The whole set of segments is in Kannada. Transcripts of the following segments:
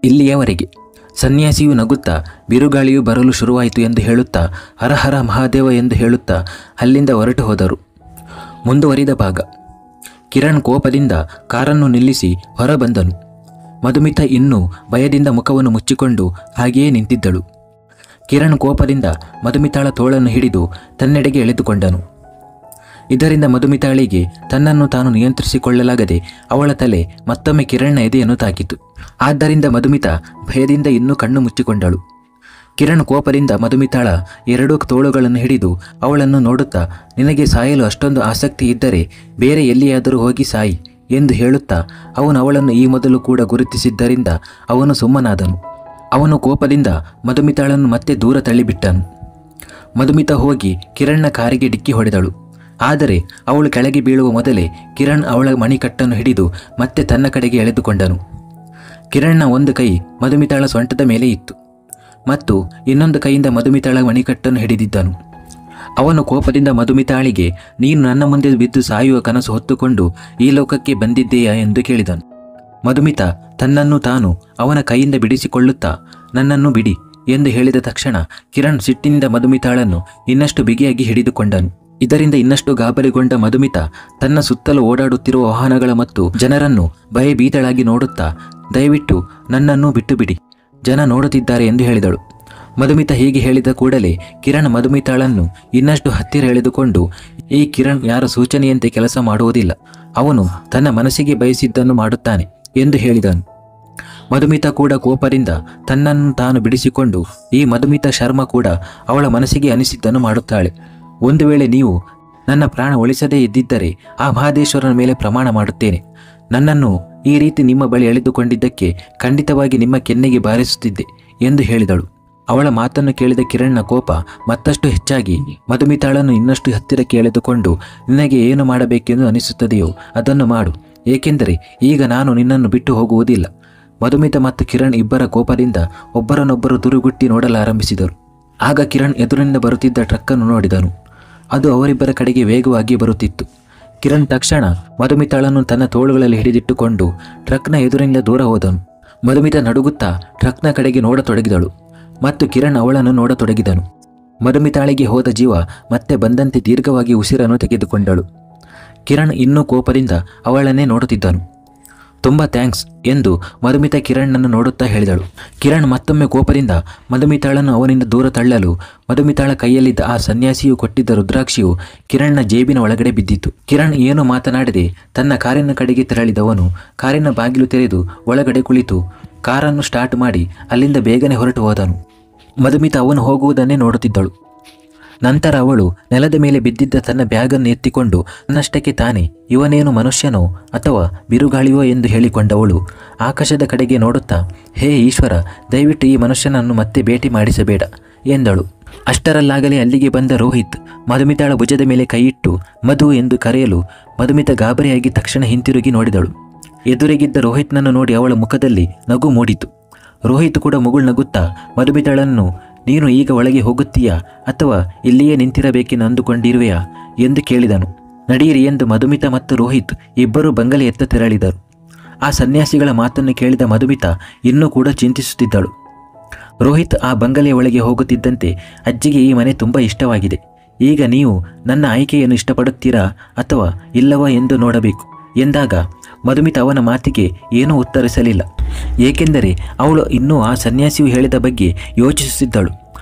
ಇಲ್ಲಿಯವರೆಗೆ ಸನ್ಯಾಸಿಯು ನಗುತ್ತಾ ಬಿರುಗಾಳಿಯು ಬರಲು ಶುರುವಾಯಿತು ಎಂದು ಹೇಳುತ್ತಾ ಹರ ಹರ ಮಹಾದೇವ ಎಂದು ಹೇಳುತ್ತಾ ಅಲ್ಲಿಂದ ಹೊರಟು ಹೋದರು. ಮುಂದುವರಿದ ಭಾಗ. ಕಿರಣ್ ಕೋಪದಿಂದ ಕಾರನ್ನು ನಿಲ್ಲಿಸಿ ಹೊರಬಂದನು. ಮಧುಮಿತಾ ಇನ್ನೂ ಭಯದಿಂದ ಮುಖವನ್ನು ಮುಚ್ಚಿಕೊಂಡು ಹಾಗೆಯೇ ನಿಂತಿದ್ದಳು. ಕಿರಣ್ ಕೋಪದಿಂದ ಮಧುಮಿತಾಳ ತೋಳನ್ನು ಹಿಡಿದು ತನ್ನೆಡೆಗೆ ಎಳೆದುಕೊಂಡನು. ಇದರಿಂದ ಮಧುಮಿತಾಳಿಗೆ ತನ್ನನ್ನು ತಾನು ನಿಯಂತ್ರಿಸಿಕೊಳ್ಳಲಾಗದೆ ಅವಳ ತಲೆ ಮತ್ತೊಮ್ಮೆ ಕಿರಣ್ನ ಎದೆಯನ್ನು ತಾಕಿತು. ಆದ್ದರಿಂದ ಮಧುಮಿತಾ ಭಯದಿಂದ ಇನ್ನೂ ಕಣ್ಣು ಮುಚ್ಚಿಕೊಂಡಳು. ಕಿರಣ್ ಕೋಪದಿಂದ ಮಧುಮಿತಾಳ ಎರಡೂ ತೋಳುಗಳನ್ನು ಹಿಡಿದು ಅವಳನ್ನು ನೋಡುತ್ತಾ, ನಿನಗೆ ಸಾಯಲು ಅಷ್ಟೊಂದು ಆಸಕ್ತಿ ಇದ್ದರೆ ಬೇರೆ ಎಲ್ಲಿಯಾದರೂ ಹೋಗಿ ಸಾಯಿ ಎಂದು ಹೇಳುತ್ತಾ ಅವನು ಅವಳನ್ನು ಈ ಮೊದಲು ಕೂಡ ಗುರುತಿಸಿದ್ದರಿಂದ ಅವನು ಸುಮ್ಮನಾದನು. ಅವನು ಕೋಪದಿಂದ ಮಧುಮಿತಾಳನ್ನು ಮತ್ತೆ ದೂರ ತಳ್ಳಿಬಿಟ್ಟನು. ಮಧುಮಿತಾ ಹೋಗಿ ಕಿರಣ್ನ ಕಾರಿಗೆ ಡಿಕ್ಕಿ ಹೊಡೆದಳು. ಆದರೆ ಅವಳು ಕೆಳಗೆ ಬೀಳುವ ಮೊದಲೇ ಕಿರಣ್ ಅವಳ ಮಣಿಕಟ್ಟನ್ನು ಹಿಡಿದು ಮತ್ತೆ ತನ್ನ ಕಡೆಗೆ ಎಳೆದುಕೊಂಡನು. ಕಿರಣ್ನ ಒಂದು ಕೈ ಮಧುಮಿತಾಳ ಸೊಂಟದ ಮೇಲೆ ಇತ್ತು ಮತ್ತು ಇನ್ನೊಂದು ಕೈಯಿಂದ ಮಧುಮಿತಾಳ ಮಣಿಕಟ್ಟನ್ನು ಹಿಡಿದಿದ್ದನು. ಅವನು ಕೋಪದಿಂದ ಮಧುಮಿತಾಳಿಗೆ, ನೀನು ನನ್ನ ಮುಂದೆ ಬಿದ್ದು ಸಾಯುವ ಕನಸು ಹೊತ್ತುಕೊಂಡು ಈ ಲೋಕಕ್ಕೆ ಬಂದಿದ್ದೀಯಾ ಎಂದು ಕೇಳಿದನು. ಮಧುಮಿತಾ ತನ್ನನ್ನು ತಾನು ಅವನ ಕೈಯಿಂದ ಬಿಡಿಸಿಕೊಳ್ಳುತ್ತಾ, ನನ್ನನ್ನು ಬಿಡಿ ಎಂದು ಹೇಳಿದ ತಕ್ಷಣ ಕಿರಣ್ ಸಿಟ್ಟಿನಿಂದ ಮಧುಮಿತಾಳನ್ನು ಇನ್ನಷ್ಟು ಬಿಗಿಯಾಗಿ ಹಿಡಿದುಕೊಂಡನು. ಇದರಿಂದ ಇನ್ನಷ್ಟು ಗಾಬರಿಗೊಂಡ ಮಧುಮಿತಾ ತನ್ನ ಸುತ್ತಲೂ ಓಡಾಡುತ್ತಿರುವ ವಾಹನಗಳ ಮತ್ತು ಜನರನ್ನು ಭಯಭೀತಳಾಗಿ ನೋಡುತ್ತಾ, ದಯವಿಟ್ಟು ನನ್ನನ್ನು ಬಿಟ್ಟು ಬಿಡಿ, ಜನ ನೋಡುತ್ತಿದ್ದಾರೆ ಎಂದು ಹೇಳಿದಳು. ಮಧುಮಿತಾ ಹೀಗೆ ಹೇಳಿದ ಕೂಡಲೇ ಕಿರಣ್ ಮಧುಮಿತಾಳನ್ನು ಇನ್ನಷ್ಟು ಹತ್ತಿರ ಎಳೆದುಕೊಂಡು, ಈ ಕಿರಣ್ ಯಾರ ಸೂಚನೆಯಂತೆ ಕೆಲಸ ಮಾಡುವುದಿಲ್ಲ, ಅವನು ತನ್ನ ಮನಸ್ಸಿಗೆ ಬಯಸಿದ್ದನ್ನು ಮಾಡುತ್ತಾನೆ ಎಂದು ಹೇಳಿದನು. ಮಧುಮಿತಾ ಕೂಡ ಕೋಪದಿಂದ ತನ್ನನ್ನು ತಾನು ಬಿಡಿಸಿಕೊಂಡು, ಈ ಮಧುಮಿತಾ ಶರ್ಮಾ ಕೂಡ ಅವಳ ಮನಸ್ಸಿಗೆ ಅನಿಸಿದ್ದನ್ನು ಮಾಡುತ್ತಾಳೆ. ಒಂದು ವೇಳೆ ನೀವು ನನ್ನ ಪ್ರಾಣ ಉಳಿಸದೇ ಇದ್ದಿದ್ದರೆ ಆ ಮಹದೇಶ್ವರನ ಮೇಲೆ ಪ್ರಮಾಣ ಮಾಡುತ್ತೇನೆ, ನನ್ನನ್ನು ಈ ರೀತಿ ನಿಮ್ಮ ಬಳಿ ಎಳೆದುಕೊಂಡಿದ್ದಕ್ಕೆ ಖಂಡಿತವಾಗಿ ನಿಮ್ಮ ಕೆನ್ನೆಗೆ ಬಾರಿಸುತ್ತಿದ್ದೆ ಎಂದು ಹೇಳಿದಳು. ಅವಳ ಮಾತನ್ನು ಕೇಳಿದ ಕಿರಣ್ನ ಕೋಪ ಮತ್ತಷ್ಟು ಹೆಚ್ಚಾಗಿ ಮಧುಮಿತಾಳನ್ನು ಇನ್ನಷ್ಟು ಹತ್ತಿರಕ್ಕೆ ಎಳೆದುಕೊಂಡು, ನಿನಗೆ ಏನು ಮಾಡಬೇಕೆಂದು ಅನಿಸುತ್ತದೆಯೋ ಅದನ್ನು ಮಾಡು, ಏಕೆಂದರೆ ಈಗ ನಾನು ನಿನ್ನನ್ನು ಬಿಟ್ಟು ಹೋಗುವುದಿಲ್ಲ. ಮಧುಮಿತಾ ಮತ್ತು ಕಿರಣ್ ಇಬ್ಬರ ಕೋಪದಿಂದ ಒಬ್ಬರನ್ನೊಬ್ಬರು ದುರುಗುಟ್ಟಿ ನೋಡಲಾರಂಭಿಸಿದರು. ಆಗ ಕಿರಣ್ ಎದುರಿನಿಂದ ಬರುತ್ತಿದ್ದ ಟ್ರಕ್ಕನ್ನು ನೋಡಿದನು. ಅದು ಅವರಿಬ್ಬರ ಕಡೆಗೆ ವೇಗವಾಗಿ ಬರುತ್ತಿತ್ತು. ಕಿರಣ್ ತಕ್ಷಣ ಮಧುಮಿತಾಳನ್ನು ತನ್ನ ತೋಳುಗಳಲ್ಲಿ ಹಿಡಿದಿಟ್ಟುಕೊಂಡು ಟ್ರಕ್ನ ಎದುರಿನಿಂದ ದೂರ ಹೋದನು. ಮಧುಮಿತಾ ನಡುಗುತ್ತಾ ಟ್ರಕ್ನ ಕಡೆಗೆ ನೋಡತೊಡಗಿದಳು ಮತ್ತು ಕಿರಣ್ ಅವಳನ್ನು ನೋಡತೊಡಗಿದನು. ಮಧುಮಿತಾಳಿಗೆ ಹೋದ ಜೀವ ಮತ್ತೆ ಬಂದಂತೆ ದೀರ್ಘವಾಗಿ ಉಸಿರನ್ನು ತೆಗೆದುಕೊಂಡಳು. ಕಿರಣ್ ಇನ್ನೂ ಕೋಪದಿಂದ ಅವಳನ್ನೇ ನೋಡುತ್ತಿದ್ದನು. ತುಂಬ ಥ್ಯಾಂಕ್ಸ್ ಎಂದು ಮಧುಮಿತಾ ಕಿರಣ್ಣನ್ನು ನೋಡುತ್ತಾ ಹೇಳಿದಳು. ಕಿರಣ್ ಮತ್ತೊಮ್ಮೆ ಕೋಪದಿಂದ ಮಧುಮಿತಾಳನ್ನು ಅವನಿಂದ ದೂರ ತಳ್ಳಲು ಮಧುಮಿತಾಳ ಕೈಯಲ್ಲಿದ್ದ ಆ ಸನ್ಯಾಸಿಯು ಕೊಟ್ಟಿದ್ದ ರುದ್ರಾಕ್ಷಿಯು ಕಿರಣ್ನ ಜೇಬಿನ ಒಳಗಡೆ ಬಿದ್ದಿತ್ತು. ಕಿರಣ್ ಏನೂ ಮಾತನಾಡದೆ ತನ್ನ ಕಾರಿನ ಕಡೆಗೆ ತೆರಳಿದವನು ಕಾರಿನ ಬಾಗಿಲು ತೆರೆದು ಒಳಗಡೆ ಕುಳಿತು ಕಾರನ್ನು ಸ್ಟಾರ್ಟ್ ಮಾಡಿ ಅಲ್ಲಿಂದ ಬೇಗನೆ ಹೊರಟು ಹೋದನು. ಮಧುಮಿತಾ ಅವನು ಹೋಗುವುದನ್ನೇ ನೋಡುತ್ತಿದ್ದಳು. ನಂತರ ಅವಳು ನೆಲದ ಮೇಲೆ ಬಿದ್ದಿದ್ದ ತನ್ನ ಬ್ಯಾಗನ್ನು ಎತ್ತಿಕೊಂಡು ತನ್ನಷ್ಟಕ್ಕೆ ತಾನೇ, ಇವನೇನು ಮನುಷ್ಯನೋ ಅಥವಾ ಬಿರುಗಾಳಿಯೋ ಎಂದು ಹೇಳಿಕೊಂಡವಳು ಆಕಾಶದ ಕಡೆಗೆ ನೋಡುತ್ತಾ, ಹೇ ಈಶ್ವರ, ದಯವಿಟ್ಟು ಈ ಮನುಷ್ಯನನ್ನು ಮತ್ತೆ ಭೇಟಿ ಮಾಡಿಸಬೇಡ ಎಂದಳು. ಅಷ್ಟರಲ್ಲಾಗಲೇ ಅಲ್ಲಿಗೆ ಬಂದ ರೋಹಿತ್ ಮಧುಮಿತಾಳ ಭುಜದ ಮೇಲೆ ಕೈಯಿಟ್ಟು ಮಧು ಎಂದು ಕರೆಯಲು ಮಧುಮಿತಾ ಗಾಬರಿಯಾಗಿ ತಕ್ಷಣ ಹಿಂತಿರುಗಿ ನೋಡಿದಳು. ಎದುರಿಗಿದ್ದ ರೋಹಿತ್ನನ್ನು ನೋಡಿ ಅವಳ ಮುಖದಲ್ಲಿ ನಗು ಮೂಡಿತು. ರೋಹಿತ್ ಕೂಡ ಮುಗುಳ್ನಗುತ್ತಾ ಮಧುಮಿತಾಳನ್ನು, ನೀನು ಈಗ ಒಳಗೆ ಹೋಗುತ್ತೀಯಾ ಅಥವಾ ಇಲ್ಲಿಯೇ ನಿಂತಿರಬೇಕೆಂದು ಅಂದುಕೊಂಡಿರುವೆಯಾ ಎಂದು ಕೇಳಿದನು. ನಡೆಯಿರಿ ಎಂದು ಮಧುಮಿತಾ ಮತ್ತು ರೋಹಿತ್ ಇಬ್ಬರೂ ಬಂಗಲೆಯತ್ತ ತೆರಳಿದರು. ಆ ಸನ್ಯಾಸಿಗಳ ಮಾತನ್ನು ಕೇಳಿದ ಮಧುಮಿತಾ ಇನ್ನೂ ಕೂಡ ಚಿಂತಿಸುತ್ತಿದ್ದಳು. ರೋಹಿತ್ ಆ ಬಂಗಲೆಯ ಒಳಗೆ ಹೋಗುತ್ತಿದ್ದಂತೆ, ಅಜ್ಜಿಗೆ ಈ ಮನೆ ತುಂಬ ಇಷ್ಟವಾಗಿದೆ, ಈಗ ನೀವು ನನ್ನ ಆಯ್ಕೆಯನ್ನು ಇಷ್ಟಪಡುತ್ತೀರಾ ಅಥವಾ ಇಲ್ಲವಾ ಎಂದು ನೋಡಬೇಕು ಎಂದಾಗ ಮಧುಮಿತಾ ಅವನ ಮಾತಿಗೆ ಏನೂ ಉತ್ತರಿಸಲಿಲ್ಲ, ಏಕೆಂದರೆ ಅವಳು ಇನ್ನೂ ಆ ಸನ್ಯಾಸಿಯು ಹೇಳಿದ ಬಗ್ಗೆ ಯೋಚಿಸುತ್ತಿದ್ದಳು.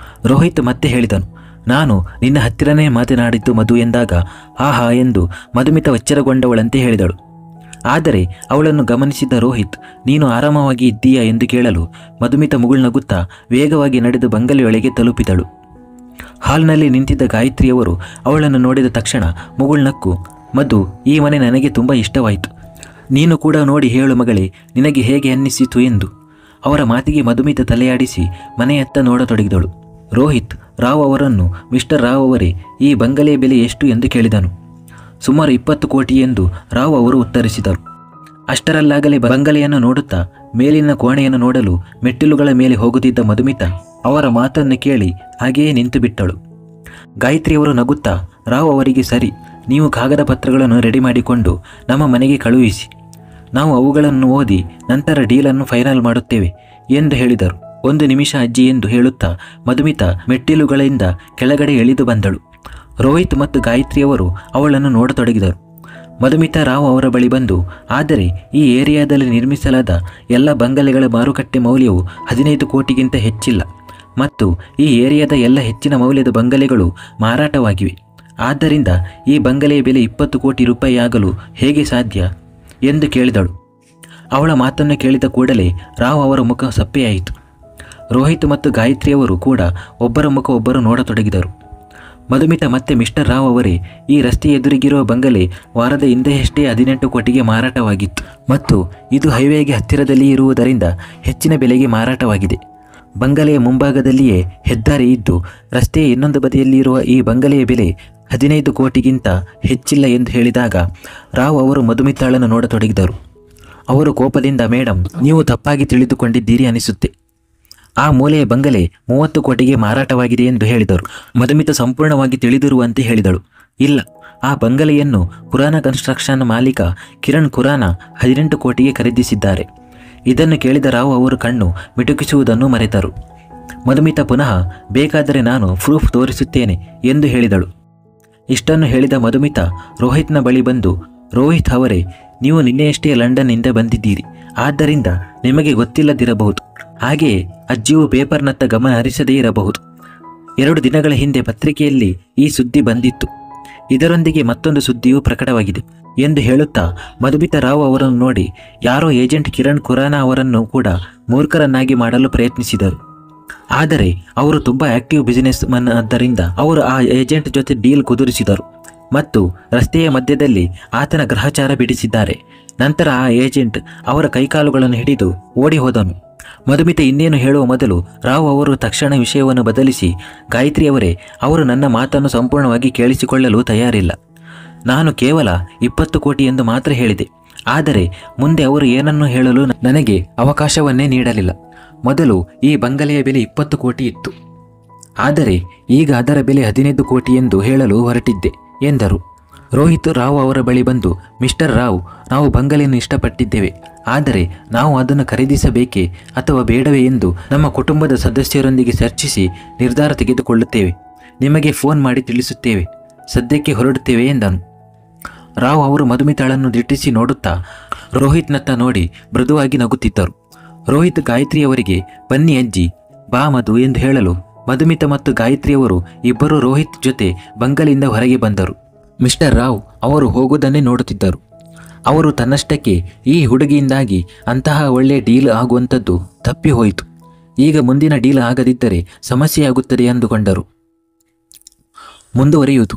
ರೋಹಿತ್ ಮತ್ತೆ ಹೇಳಿದನು, ನಾನು ನಿನ್ನ ಹತ್ತಿರನೇ ಮಾತನಾಡಿದ್ದು ಮಧು ಎಂದಾಗ ಆಹಾ ಎಂದು ಮಧುಮಿತಾ ಎಚ್ಚರಗೊಂಡವಳಂತೆ ಹೇಳಿದಳು. ಆದರೆ ಅವಳನ್ನು ಗಮನಿಸಿದ ರೋಹಿತ್, ನೀನು ಆರಾಮವಾಗಿ ಇದ್ದೀಯಾ ಎಂದು ಕೇಳಲು ಮಧುಮಿತಾ ಮುಗುಳ್ನಗುತ್ತಾ ವೇಗವಾಗಿ ನಡೆದು ಬಂಗಲೆಯೊಳಗೆ ತಲುಪಿದಳು. ಹಾಲ್ನಲ್ಲಿ ನಿಂತಿದ್ದ ಗಾಯತ್ರಿಯವರು ಅವಳನ್ನು ನೋಡಿದ ತಕ್ಷಣ ಮುಗುಳ್ನಕ್ಕು, ಮಧು, ಈ ಮನೆ ನನಗೆ ತುಂಬ ಇಷ್ಟವಾಯಿತು, ನೀನು ಕೂಡ ನೋಡಿ ಹೇಳು ಮಗಳೇ, ನಿನಗೆ ಹೇಗೆ ಅನ್ನಿಸಿತು ಎಂದು. ಅವರ ಮಾತಿಗೆ ಮಧುಮಿತಾ ತಲೆಯಾಡಿಸಿ ಮನೆಯತ್ತ ನೋಡತೊಡಗಿದಳು. ರೋಹಿತ್ ರಾವ್ ಅವರನ್ನು, ಮಿಸ್ಟರ್ ರಾವ್ ಅವರೇ, ಈ ಬಂಗಲೆಯ ಬೆಲೆ ಎಷ್ಟು ಎಂದು ಕೇಳಿದನು. ಸುಮಾರು 20 ಕೋಟಿ ಎಂದು ರಾವ್ ಅವರು ಉತ್ತರಿಸಿದರು. ಅಷ್ಟರಲ್ಲಾಗಲೇ ಬಂಗಲೆಯನ್ನು ನೋಡುತ್ತಾ ಮೇಲಿನ ಕೋಣೆಯನ್ನು ನೋಡಲು ಮೆಟ್ಟಿಲುಗಳ ಮೇಲೆ ಹೋಗುತ್ತಿದ್ದ ಮಧುಮಿತಾ ಅವರ ಮಾತನ್ನು ಕೇಳಿ ಹಾಗೆಯೇ ನಿಂತು ಬಿಟ್ಟಳು. ಗಾಯತ್ರಿಯವರು ನಗುತ್ತಾ, ರಾವ್ ಅವರಿಗೆ, ಸರಿ, ನೀವು ಕಾಗದ ಪತ್ರಗಳನ್ನು ರೆಡಿ ಮಾಡಿಕೊಂಡು ನಮ್ಮ ಮನೆಗೆ ಕಳುಹಿಸಿ, ನಾವು ಅವುಗಳನ್ನು ಓದಿ ನಂತರ ಡೀಲನ್ನು ಫೈನಲ್ ಮಾಡುತ್ತೇವೆ ಎಂದು ಹೇಳಿದರು. 1 ನಿಮಿಷ ಅಜ್ಜಿ ಎಂದು ಹೇಳುತ್ತಾ ಮಧುಮಿತಾ ಮೆಟ್ಟಿಲುಗಳಿಂದ ಕೆಳಗಡೆ ಇಳಿದು ಬಂದಳು. ರೋಹಿತ್ ಮತ್ತು ಗಾಯತ್ರಿಯವರು ಅವಳನ್ನು ನೋಡತೊಡಗಿದರು. ಮಧುಮಿತಾ ರಾವ್ ಅವರ ಬಳಿ ಬಂದು, ಆದರೆ ಈ ಏರಿಯಾದಲ್ಲಿ ನಿರ್ಮಿಸಲಾದ ಎಲ್ಲ ಬಂಗಲೆಗಳ ಮಾರುಕಟ್ಟೆ ಮೌಲ್ಯವು 15 ಕೋಟಿಗಿಂತ ಹೆಚ್ಚಿಲ್ಲ ಮತ್ತು ಈ ಏರಿಯಾದ ಎಲ್ಲ ಹೆಚ್ಚಿನ ಮೌಲ್ಯದ ಬಂಗಲೆಗಳು ಮಾರಾಟವಾಗಿವೆ. ಆದ್ದರಿಂದ ಈ ಬಂಗಲೆಯ ಬೆಲೆ 20 ಕೋಟಿ ರೂಪಾಯಿ ಆಗಲು ಹೇಗೆ ಸಾಧ್ಯ ಎಂದು ಕೇಳಿದಳು. ಅವಳ ಮಾತನ್ನು ಕೇಳಿದ ಕೂಡಲೇ ರಾವ್ ಅವರ ಮುಖ ಸಪ್ಪೆಯಾಯಿತು. ರೋಹಿತ್ ಮತ್ತು ಗಾಯತ್ರಿಯವರು ಕೂಡ ಒಬ್ಬರ ಮುಖ ಒಬ್ಬರು ನೋಡತೊಡಗಿದರು. ಮಧುಮಿತಾ ಮತ್ತೆ ಮಿಸ್ಟರ್ ರಾವ್ ಅವರೇ, ಈ ರಸ್ತೆ ಎದುರಿಗಿರುವ ಬಂಗಲೆ ವಾರದ ಹಿಂದೆಯಷ್ಟೇ 18 ಕೋಟಿಗೆ ಮಾರಾಟವಾಗಿತ್ತು ಮತ್ತು ಇದು ಹೈವೇಗೆ ಹತ್ತಿರದಲ್ಲಿ ಇರುವುದರಿಂದ ಹೆಚ್ಚಿನ ಬೆಲೆಗೆ ಮಾರಾಟವಾಗಿದೆ. ಬಂಗಲೆಯ ಮುಂಭಾಗದಲ್ಲಿಯೇ ಹೆದ್ದಾರಿ ಇದ್ದು ರಸ್ತೆಯ ಇನ್ನೊಂದು ಬದಿಯಲ್ಲಿರುವ ಈ ಬಂಗಲೆಯ ಬೆಲೆ 15 ಕೋಟಿಗಿಂತ ಹೆಚ್ಚಿಲ್ಲ ಎಂದು ಹೇಳಿದಾಗ ರಾವ್ ಅವರು ಮಧುಮಿತಾಳನ್ನು ನೋಡತೊಡಗಿದರು. ಅವರು ಕೋಪದಿಂದ, ಮೇಡಮ್, ನೀವು ತಪ್ಪಾಗಿ ತಿಳಿದುಕೊಂಡಿದ್ದೀರಿ ಅನಿಸುತ್ತೆ. ಆ ಮೂಲೆಯ ಬಂಗಲೆ 30 ಕೋಟಿಗೆ ಮಾರಾಟವಾಗಿದೆ ಎಂದು ಹೇಳಿದರು. ಮಧುಮಿತಾ ಸಂಪೂರ್ಣವಾಗಿ ತಿಳಿದಿರುವಂತೆ ಹೇಳಿದಳು, ಇಲ್ಲ, ಆ ಬಂಗಲೆಯನ್ನು ಖುರಾನ ಕನ್ಸ್ಟ್ರಕ್ಷನ್ ಮಾಲೀಕ ಕಿರಣ್ ಖುರಾನ 18 ಕೋಟಿಗೆ ಖರೀದಿಸಿದ್ದಾರೆ. ಇದನ್ನು ಕೇಳಿದ ರಾವ್ ಅವರು ಕಣ್ಣು ಮಿಟುಕಿಸುವುದನ್ನು ಮರೆತರು. ಮಧುಮಿತಾ ಪುನಃ, ಬೇಕಾದರೆ ನಾನು ಪ್ರೂಫ್ ತೋರಿಸುತ್ತೇನೆ ಎಂದು ಹೇಳಿದಳು. ಇಷ್ಟನ್ನು ಹೇಳಿದ ಮಧುಮಿತಾ ರೋಹಿತ್ನ ಬಳಿ ಬಂದು, ರೋಹಿತ್ ಅವರೇ, ನೀವು ನಿನ್ನೆಯಷ್ಟೇ ಲಂಡನ್ನಿಂದ ಬಂದಿದ್ದೀರಿ, ಆದ್ದರಿಂದ ನಿಮಗೆ ಗೊತ್ತಿಲ್ಲದಿರಬಹುದು. ಹಾಗೆಯೇ ಅಜ್ಜಿಯು ಪೇಪರ್ನತ್ತ ಗಮನ ಹರಿಸದೇ ಇರಬಹುದು. 2 ದಿನಗಳ ಹಿಂದೆ ಪತ್ರಿಕೆಯಲ್ಲಿ ಈ ಸುದ್ದಿ ಬಂದಿತ್ತು. ಇದರೊಂದಿಗೆ ಮತ್ತೊಂದು ಸುದ್ದಿಯೂ ಪ್ರಕಟವಾಗಿದೆ ಎಂದು ಹೇಳುತ್ತಾ ಮಧುಮಿತಾ ರಾವ್ ಅವರನ್ನು ನೋಡಿ, ಯಾರೋ ಏಜೆಂಟ್ ಕಿರಣ್ ಖುರಾನ ಅವರನ್ನು ಕೂಡ ಮೂರ್ಖರನ್ನಾಗಿ ಮಾಡಲು ಪ್ರಯತ್ನಿಸಿದರು. ಆದರೆ ಅವರು ತುಂಬ ಆಕ್ಟಿವ್ ಬಿಸಿನೆಸ್ ಮನ್ ಆದ್ದರಿಂದ ಅವರು ಆ ಏಜೆಂಟ್ ಜೊತೆ ಡೀಲ್ ಕುದುರಿಸಿದರು ಮತ್ತು ರಸ್ತೆಯ ಮಧ್ಯದಲ್ಲಿ ಆತನ ಗ್ರಹಚಾರ ಬಿಡಿಸಿದ್ದಾರೆ. ನಂತರ ಆ ಏಜೆಂಟ್ ಅವರ ಕೈಕಾಲುಗಳನ್ನು ಹಿಡಿದು ಓಡಿ ಹೋದನು. ಮಧುಮಿತಾ ಇನ್ನೇನು ಹೇಳುವ ಮೊದಲು ರಾವ್ ಅವರು ತಕ್ಷಣ ವಿಷಯವನ್ನು ಬದಲಿಸಿ, ಗಾಯತ್ರಿಯವರೇ, ಅವರು ನನ್ನ ಮಾತನ್ನು ಸಂಪೂರ್ಣವಾಗಿ ಕೇಳಿಸಿಕೊಳ್ಳಲು ತಯಾರಿಲ್ಲ. ನಾನು ಕೇವಲ 20 ಕೋಟಿ ಎಂದು ಮಾತ್ರ ಹೇಳಿದೆ. ಆದರೆ ಮುಂದೆ ಅವರು ಏನನ್ನು ಹೇಳಲು ನನಗೆ ಅವಕಾಶವನ್ನೇ ನೀಡಲಿಲ್ಲ. ಮೊದಲು ಈ ಬಂಗಲೆಯ ಬೆಲೆ 20 ಕೋಟಿ ಇತ್ತು, ಆದರೆ ಈಗ ಅದರ ಬೆಲೆ 15 ಕೋಟಿ ಎಂದು ಹೇಳಲು ಹೊರಟಿದ್ದೆ ಎಂದರು. ರೋಹಿತ್ ರಾವ್ ಅವರ ಬಳಿ ಬಂದು, ಮಿಸ್ಟರ್ ರಾವ್, ನಾವು ಬಂಗಲೆಯನ್ನು ಇಷ್ಟಪಟ್ಟಿದ್ದೇವೆ, ಆದರೆ ನಾವು ಅದನ್ನು ಖರೀದಿಸಬೇಕೇ ಅಥವಾ ಬೇಡವೇ ಎಂದು ನಮ್ಮ ಕುಟುಂಬದ ಸದಸ್ಯರೊಂದಿಗೆ ಚರ್ಚಿಸಿ ನಿರ್ಧಾರ ತೆಗೆದುಕೊಳ್ಳುತ್ತೇವೆ. ನಿಮಗೆ ಫೋನ್ ಮಾಡಿ ತಿಳಿಸುತ್ತೇವೆ. ಸದ್ಯಕ್ಕೆ ಹೊರಡುತ್ತೇವೆ ಎಂದನು. ರಾವ್ ಅವರು ಮಧುಮಿತಾಳನ್ನು ದಿಟ್ಟಿಸಿ ನೋಡುತ್ತಾ ರೋಹಿತ್ನತ್ತ ನೋಡಿ ಮೃದುವಾಗಿ ನಗುತ್ತಿದ್ದರು. ರೋಹಿತ್ ಗಾಯತ್ರಿಯವರಿಗೆ, ಬನ್ನಿ ಅಜ್ಜಿ, ಬಾ ಮಧು ಎಂದು ಹೇಳಲು ಮಧುಮಿತಾ ಮತ್ತು ಗಾಯತ್ರಿಯವರು ಇಬ್ಬರು ರೋಹಿತ್ ಜೊತೆ ಬಂಗಲೆಯಿಂದ ಹೊರಗೆ ಬಂದರು. ಮಿಸ್ಟರ್ ರಾವ್ ಅವರು ಹೋಗುವುದನ್ನೇ ನೋಡುತ್ತಿದ್ದರು. ಅವರು ತನ್ನಷ್ಟಕ್ಕೆ ಈ ಹುಡುಗಿಯಿಂದಾಗಿ ಅಂತಹ ಒಳ್ಳೆಯ ಡೀಲ್ ಆಗುವಂಥದ್ದು ತಪ್ಪಿ ಹೋಯಿತು. ಈಗ ಮುಂದಿನ ಡೀಲ್ ಆಗದಿದ್ದರೆ ಸಮಸ್ಯೆಯಾಗುತ್ತದೆ ಎಂದುಕೊಂಡರು. ಮುಂದುವರಿಯುವುದು.